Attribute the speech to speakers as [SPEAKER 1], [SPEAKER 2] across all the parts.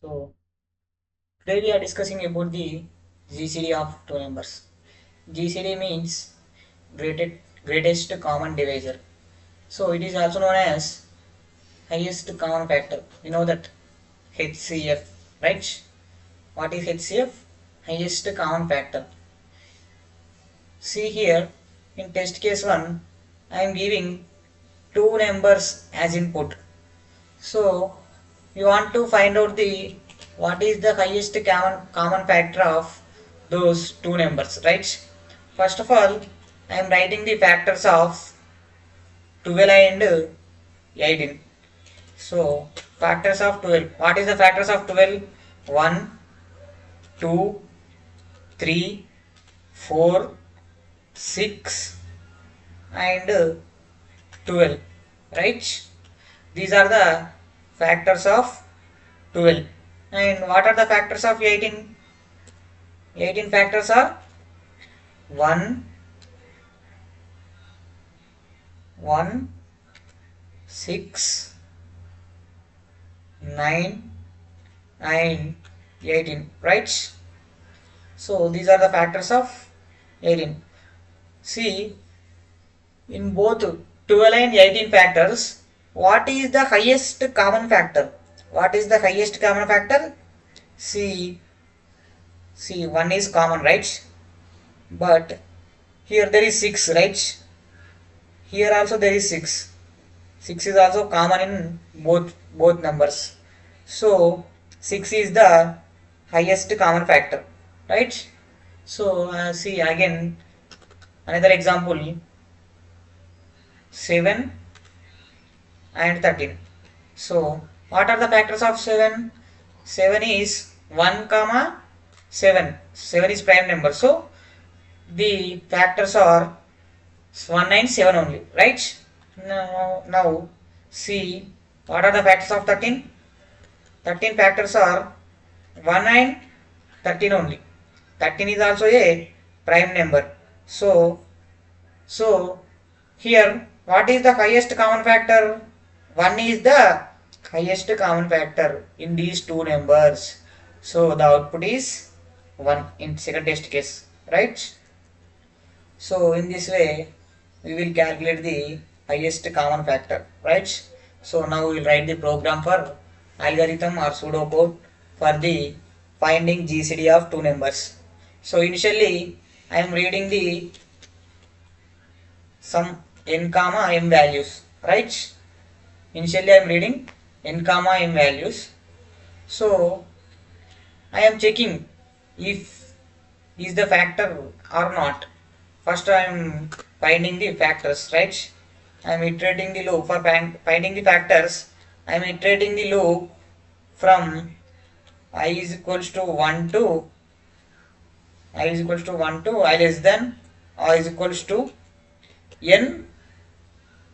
[SPEAKER 1] So today we are discussing about the GCD of two numbers. GCD means greatest common divisor. So it is also known as highest common factor. You know that HCF, right? What is HCF? Highest common factor. See here in test case 1, I am giving two numbers as input. So you want to find out the what is the highest common factor of those two numbers, right? First of all, I am writing the factors of 12 and 18. So factors of 12. What is the factors of 12? 1, 2, 3, 4, 6 and 12, right? These are the factors of 12. And what are the factors of 18? 18 factors are 1, 1, 6, 9 and 18, right? So these are the factors of 18. See, in both 12 and 18 factors, what is the highest common factor? What is the highest common factor? See, 1 is common, right? But here there is 6, right? Here also there is 6. 6 is also common in both numbers. So 6 is the highest common factor, right? So see again another example, 7 and 13. So what are the factors of 7? 7 is 1 comma 7. 7 is prime number. So the factors are 1 and 7 only, right? Now see what are the factors of 13? 13 factors are 1 and 13 only. 13 is also a prime number. So here what is the highest common factor? 1 is the highest common factor in these two numbers. So the output is 1 in second test case, right? So in this way we will calculate the highest common factor, right? So now we will write the program for algorithm or pseudocode for the finding GCD of two numbers. So initially I am reading the some n comma m values, right? Initially I am reading n comma m values. So I am checking if is the factor or not. First I am finding the factors, right? I am iterating the loop for finding the factors. I am iterating the loop from I is equals to 1 to I is equals to 1 to I less than I is equals to n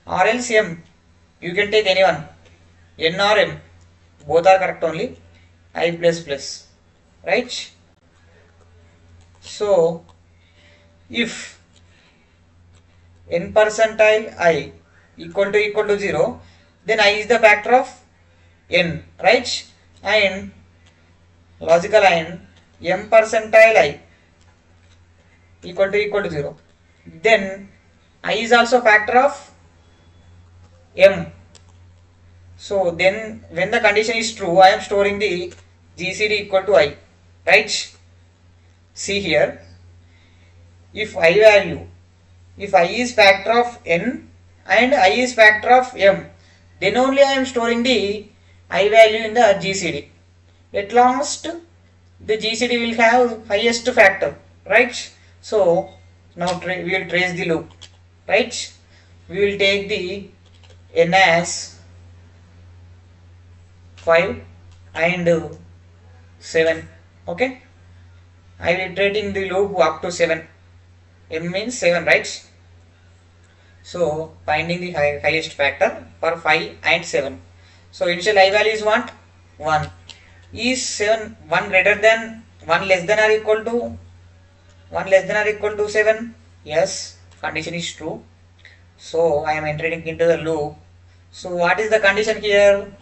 [SPEAKER 1] or else m. You can take anyone, n or m, both are correct only. I plus plus, right? So if n percentile I equal to 0, then I is the factor of n, right? And logical and m percentile I equal to 0, then I is also factor of m. So then when the condition is true, I am storing the GCD equal to I, right? See here, if I value, if I is factor of n and I is factor of m, then only I am storing the I value in the GCD. At last the GCD will have highest factor, right? So now we will trace the loop, right? We will take the n as 5 and 7, okay? I will iterating the loop up to 7. M means 7, right? So finding the highest factor for 5 and 7. So initial I value is what? 1. Is 7 1 greater than 1 less than or equal to 1 less than or equal to 7? Yes, condition is true. So I am entering into the loop. So what is the condition here?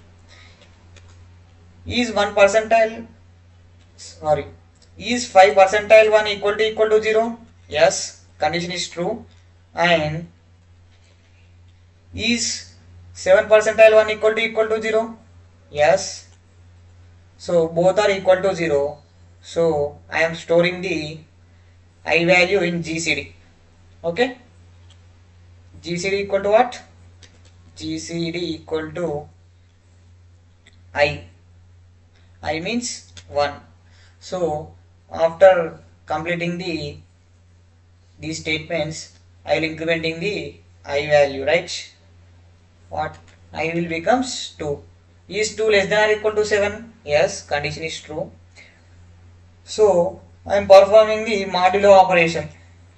[SPEAKER 1] Is 1 percentile, sorry, is 5 percentile 1 equal to 0? Yes, condition is true. And is 7 percentile 1 equal to 0? Yes. So both are equal to 0. So I am storing the I value in GCD. Okay. GCD equal to what? GCD equal to I. I means 1. So after completing these statements, I will incrementing the I value, right? What? I will becomes 2. Is 2 less than or equal to 7? Yes, condition is true. So I am performing the modulo operation.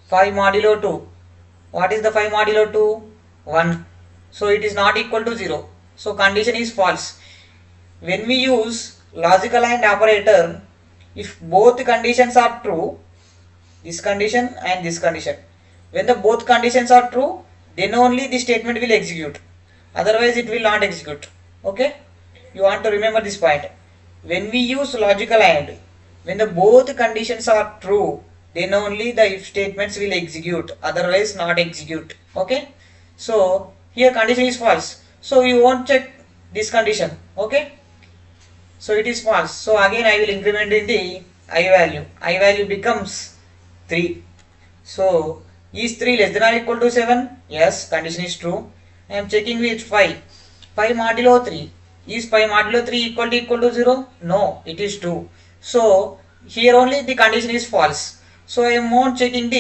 [SPEAKER 1] 5 modulo 2. What is the 5 modulo 2? 1. So it is not equal to 0. So condition is false. When we use logical AND operator, if both conditions are true, this condition and this condition, when the both conditions are true, then only the statement will execute. Otherwise it will not execute. Okay, you want to remember this point. When we use logical AND, when the both conditions are true, then only the if statements will execute, otherwise not execute. Okay, so here condition is false, so you won't check this condition. Okay, so it is false. So again I will increment in the I value. I value becomes 3. So is 3 less than or equal to 7? Yes, condition is true. I am checking with 5. 5 modulo 3. Is 5 modulo 3 equal to 0? No, it is 2. So here only the condition is false. So I am not checking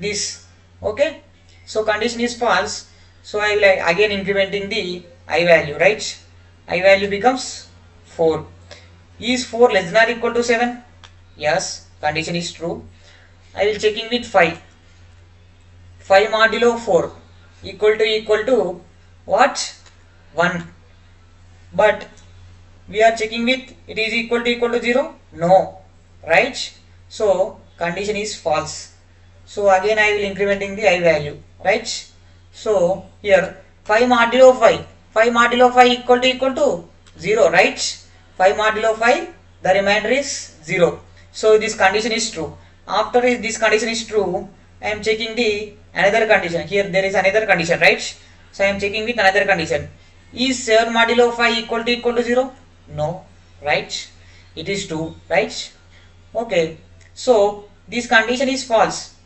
[SPEAKER 1] this. Okay. So condition is false. So I will again incrementing the I value, right? I value becomes 4. Is 4 less than or equal to 7? Yes, condition is true. I will checking with 5. 5 modulo 4 equal to what? 1. But we are checking with it is equal to 0? No, right? So condition is false. So again I will incrementing the I value, right? So here 5 modulo 5. 5 modulo 5 equal to 0, right? 5 modulo 5, the remainder is 0. So this condition is true. After this condition is true, I am checking the another condition. Here there is another condition, right? So I am checking with another condition. Is 7 modulo 5 equal to 0? No, right? It is 2, right? Okay. So this condition is false.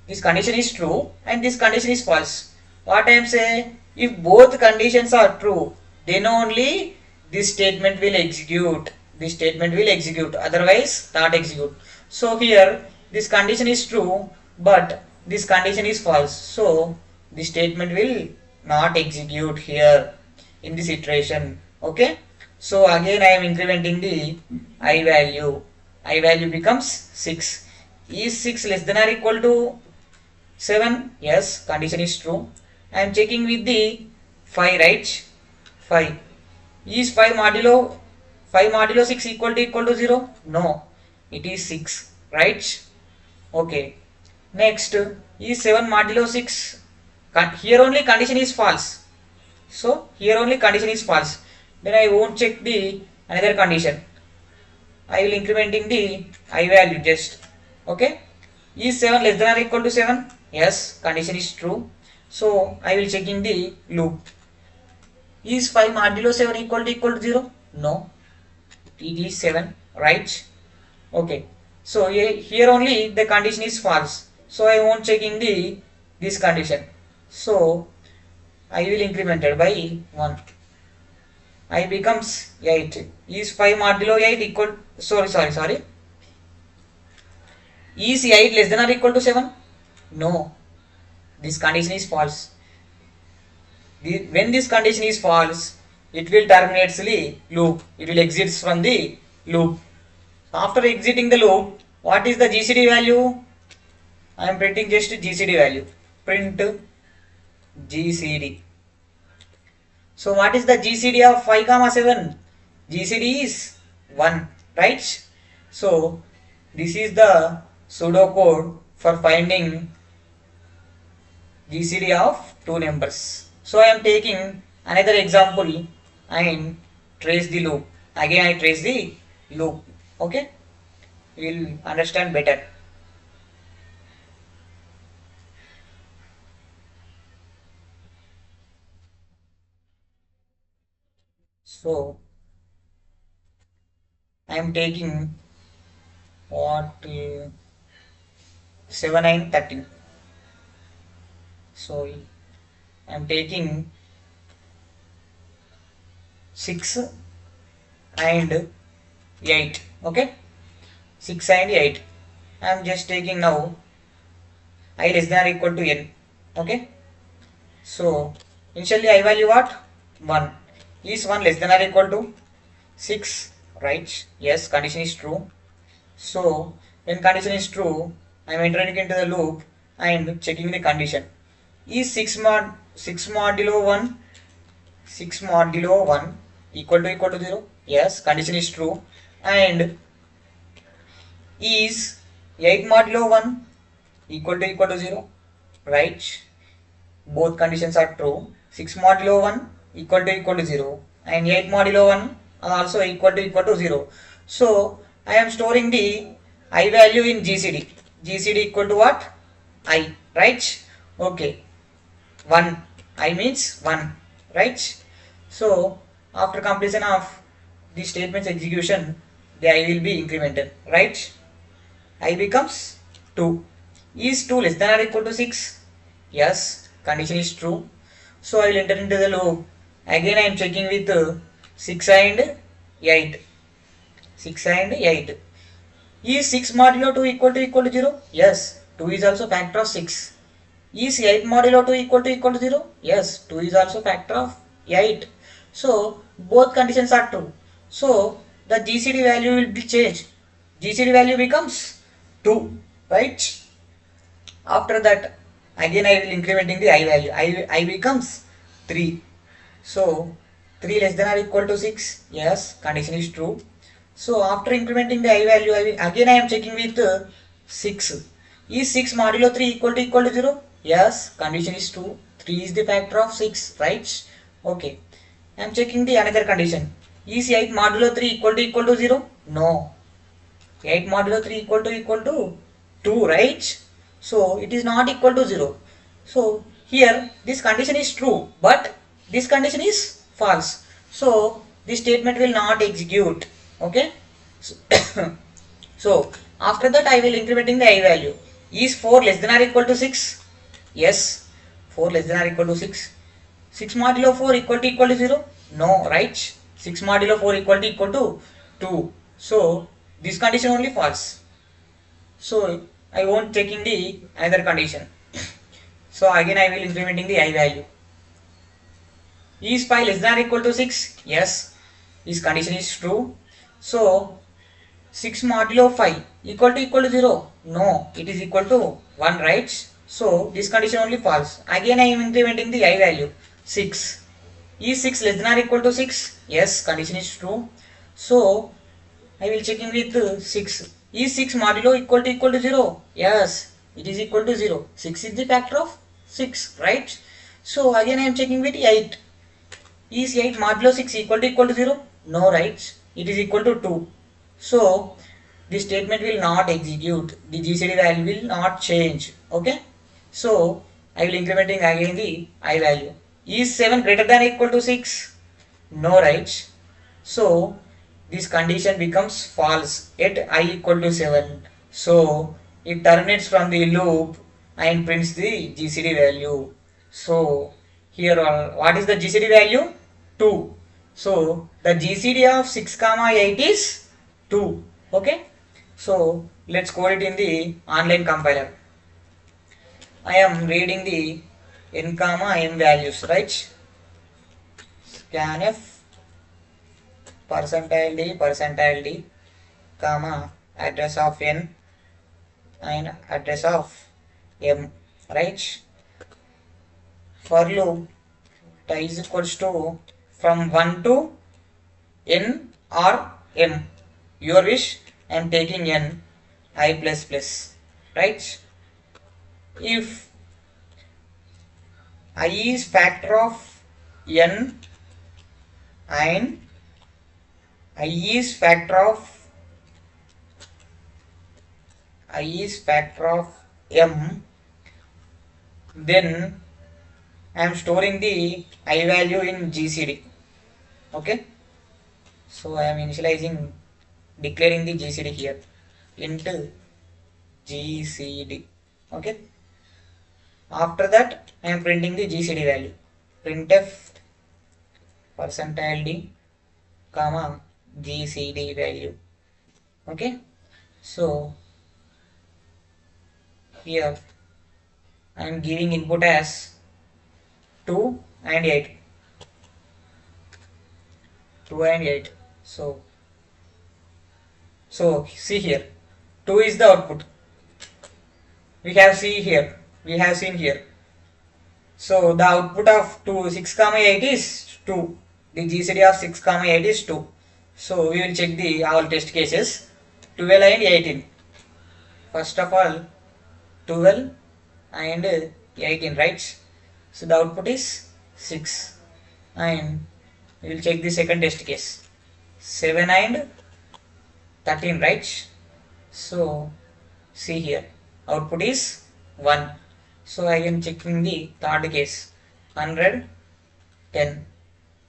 [SPEAKER 1] This condition is true and this condition is false. What I am saying? If both conditions are true, then only this statement will execute. This statement will execute. Otherwise, not execute. So here, this condition is true, but this condition is false. So this statement will not execute here in this iteration. Okay. So again, I am incrementing the I value. I value becomes 6. Is 6 less than or equal to 7? Yes, condition is true. I am checking with the 5, right? 5. Is 5 modulo 6 equal to 0? No, it is 6, right? Okay. Next, is 7 modulo 6? Here only condition is false. So here only condition is false. Then I won't check the another condition. I will incrementing the I value just. Okay. Is 7 less than or equal to 7? Yes, condition is true. So I will checking the loop. Is 5 modulo 7 equal to 0? No, it is 7, right? Okay. So here only the condition is false. So I won't checking the this condition. So I will incremented by 1. I becomes 8. Is 5 modulo 8 equal? Sorry. Is 8 less than or equal to 7? No. This condition is false. When this condition is false, it will terminate the loop. It will exit from the loop. After exiting the loop, what is the GCD value? I am printing just GCD value. Print GCD. So what is the GCD of 5, 7? GCD is 1, right? So this is the pseudo code for finding GCD of 2 numbers. So I am taking another example and trace the loop. Again I trace the loop. Okay, you will understand better. So I am taking what 7 9 13. So I am taking 6 and 8. Okay, 6 and 8. I am just taking now I less than or equal to n. Okay, so initially I value what? 1. Is 1 less than or equal to 6? Right? Yes, condition is true. So when condition is true, I am entering into the loop and checking the condition. Is 6 modulo 1 6 modulo 1 equal to 0? Yes, condition is true. And is 8 modulo 1 equal to 0? Right? Both conditions are true. 6 modulo 1 equal to 0 and 8 modulo 1 are also equal to 0. So I am storing the I value in GCD. GCD equal to what? I, right? Okay, 1. I means 1, right? So after completion of the statement's execution, the I will be incremented, right? I becomes 2. Is 2 less than or equal to 6? Yes, condition is true. So I will enter into the loop. Again I am checking with 6 and 8. 6 and 8. Is 6 modulo 2 equal to 0? Yes, 2 is also factor of 6. Is 8 modulo 2 equal to 0? Yes, 2 is also factor of 8. So both conditions are true. So the GCD value will be changed. GCD value becomes 2, right? After that, again I will incrementing the I value. I becomes 3. So 3 less than or equal to 6. Yes, condition is true. So after incrementing the I value, again I am checking with 6. Is 6 modulo 3 equal to 0? Yes, condition is true. 3 is the factor of 6, right? Okay. I am checking the another condition. Is 8 modulo 3 equal to 0? No. 8 modulo 3 equal to 2, right? So it is not equal to 0. So here this condition is true, but this condition is false. So this statement will not execute. Okay. So, so after that I will incrementing the I value. Is 4 less than or equal to 6? Yes, 4 less than or equal to 6. 6 modulo 4 equal to 0? No, right? 6 modulo 4 equal to 2. So this condition only false. So I won't taking the another condition. So again I will implementing the I value. Is pi less than or equal to 6? Yes, this condition is true. So 6 modulo 5 equal to 0? No, it is equal to 1, right? So this condition only false. Again I am incrementing the I value 6. Is 6 less than or equal to 6? Yes, condition is true. So I will checking with 6. Is 6 modulo equal to 0? Yes, it is equal to 0. 6 is the factor of 6, right? So again I am checking with 8. Is 8 modulo 6 equal to 0? No, right? It is equal to 2. So this statement will not execute. The GCD value will not change. Okay. So I will incrementing again the I value. Is 7 greater than or equal to 6? No, right? So this condition becomes false at I equal to 7. So it terminates from the loop and prints the GCD value. So here what is the GCD value? 2. So the GCD of 6 comma 8 is 2. Okay. So let's code it in the online compiler. I am reading the n comma m values, right? Scanf percentile d comma address of n and address of m, right? For loop is equals to from 1 to n or m, your wish. I am taking n I plus plus, right? If I is factor of n and I is factor of I is factor of m, then I am storing the I value in GCD. Okay, so I am initializing, declaring the GCD here into GCD. Okay, after that I am printing the GCD value, printf percentile d comma GCD value. Okay, so here I am giving input as 2 and 8. 2 and 8. So see here, 2 is the output. We have seen here. So the output of 2, 6 comma 8 is 2. The GCD of 6 comma 8 is 2. So we will check the all test cases 12 and 18. First of all 12 and 18, right? So the output is 6. And we will check the second test case 7 and 13, right? So see here, output is 1. So I am checking the third case 100, 10.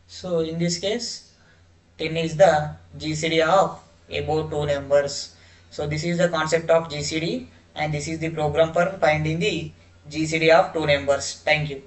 [SPEAKER 1] So in this case 10 is the GCD of above two numbers. So this is the concept of GCD, and this is the program for finding the GCD of two numbers. Thank you.